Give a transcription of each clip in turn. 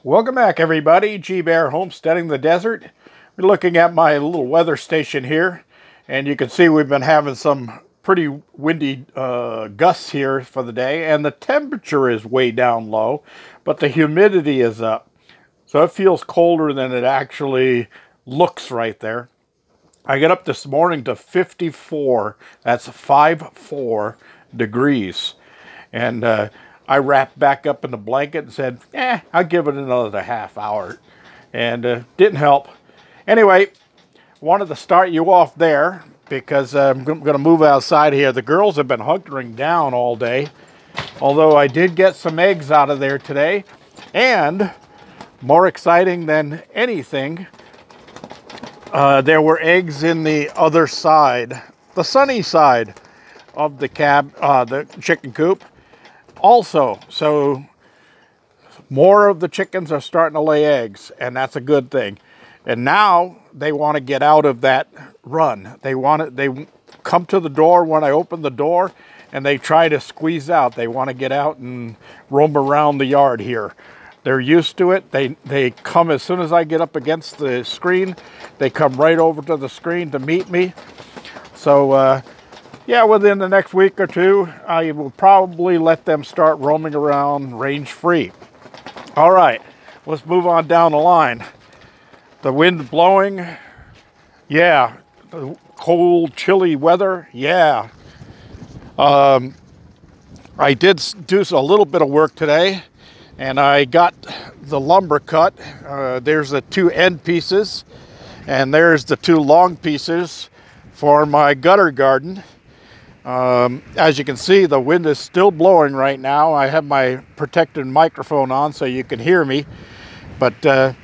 Welcome back, everybody. G-Bear Homesteading the Desert. We're looking at my little weather station here, and you can see we've been having some pretty windy gusts here for the day, and the temperature is way down low, but the humidity is up. So it feels colder than it actually looks right there. I got up this morning to 54, that's 54 degrees, and I wrapped back up in the blanket and said, I'll give it another half hour. And didn't help. Anyway, wanted to start you off there because I'm going to move outside here. The girls have been hunkering down all day, although I did get some eggs out of there today. And more exciting than anything, there were eggs in the other side, the sunny side of the chicken coop. Also, so more of the chickens are starting to lay eggs, and that's a good thing. And now they want to get out of that run. They come to the door when I open the door, and they try to squeeze out. They want to get out and roam around the yard here. They're used to it. They come as soon as I get up against the screen. They come right over to the screen to meet me. So, yeah, within the next week or two, I will probably let them start roaming around range-free. All right, let's move on down the line. The wind blowing, yeah. The cold, chilly weather, yeah. I did do a little bit of work today, and I got the lumber cut. There's the two end pieces, and there's the two long pieces for my gutter garden. As you can see, the wind is still blowing right now. I have my protected microphone on so you can hear me, but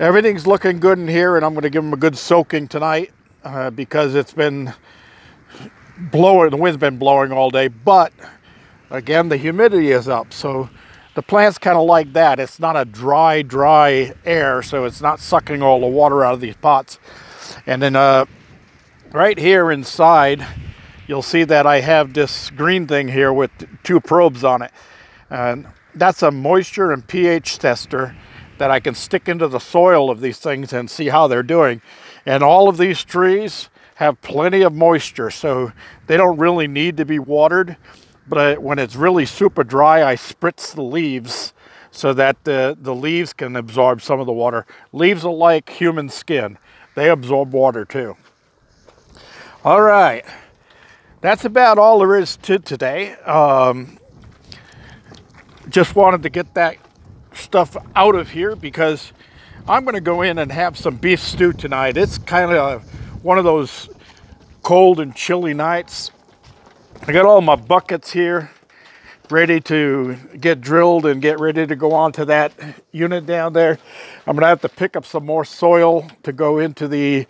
everything's looking good in here, and I'm going to give them a good soaking tonight because it's been blowing. The wind's been blowing all day, but again, the humidity is up, so the plant's kind of like that. It's not a dry air, so it's not sucking all the water out of these pots. And then right here inside, you'll see that I have this green thing here with two probes on it. And that's a moisture and pH tester that I can stick into the soil of these things and see how they're doing. And all of these trees have plenty of moisture, so they don't really need to be watered. But when it's really super dry, I spritz the leaves so that the leaves can absorb some of the water. Leaves are like human skin. They absorb water too. All right. That's about all there is to today. Just wanted to get that stuff out of here because I'm going to go in and have some beef stew tonight. It's kind of one of those cold and chilly nights. I got all my buckets here ready to get drilled and get ready to go on to that unit down there. I'm going to have to pick up some more soil to go into the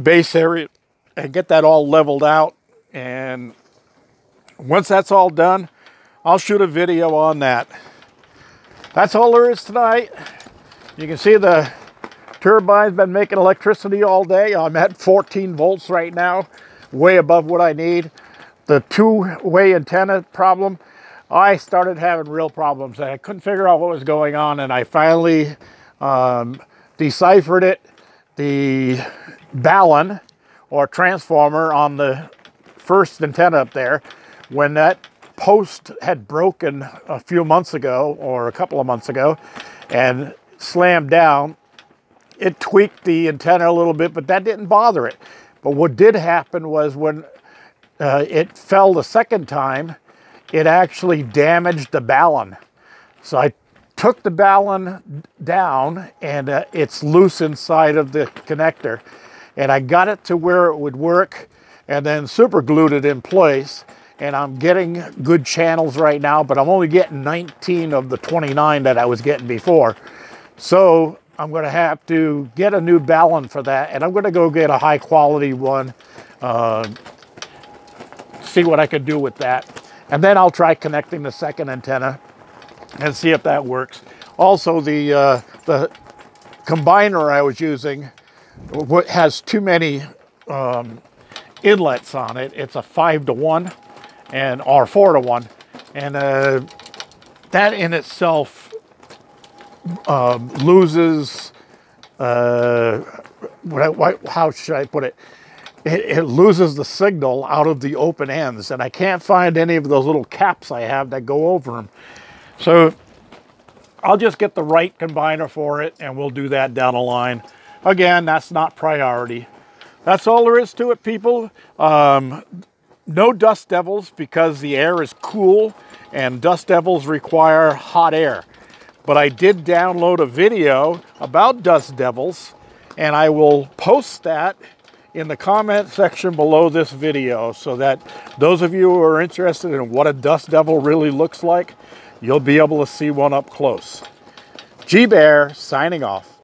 base area and get that all leveled out. And once that's all done, I'll shoot a video on that. That's all there is tonight. You can see the turbine's been making electricity all day. I'm at 14 volts right now, way above what I need. The two-way antenna problem, I started having real problems. I couldn't figure out what was going on, and I finally deciphered it. The balun, or transformer, on the first antenna up there, when that post had broken a few months ago, or a couple of months ago, and slammed down, it tweaked the antenna a little bit, but that didn't bother it. But what did happen was when it fell the second time, it actually damaged the balun. So I took the balun down, and it's loose inside of the connector, and I got it to where it would work, and then super glued it in place. And I'm getting good channels right now, but I'm only getting 19 of the 29 that I was getting before. So I'm going to have to get a new balun for that, and I'm going to go get a high quality one, see what I can do with that. And then I'll try connecting the second antenna and see if that works. Also, the combiner I was using has too many inlets on it. It's a 5-to-1 or 4-to-1, and that in itself loses, how should I put it? It loses the signal out of the open ends, and I can't find any of those little caps I have that go over them. So I'll just get the right combiner for it, and we'll do that down the line. Again, that's not priority. That's all there is to it, people. No dust devils because the air is cool, and dust devils require hot air. But I did download a video about dust devils, and I will post that in the comment section below this video so that those of you who are interested in what a dust devil really looks like, you'll be able to see one up close. G Bear signing off.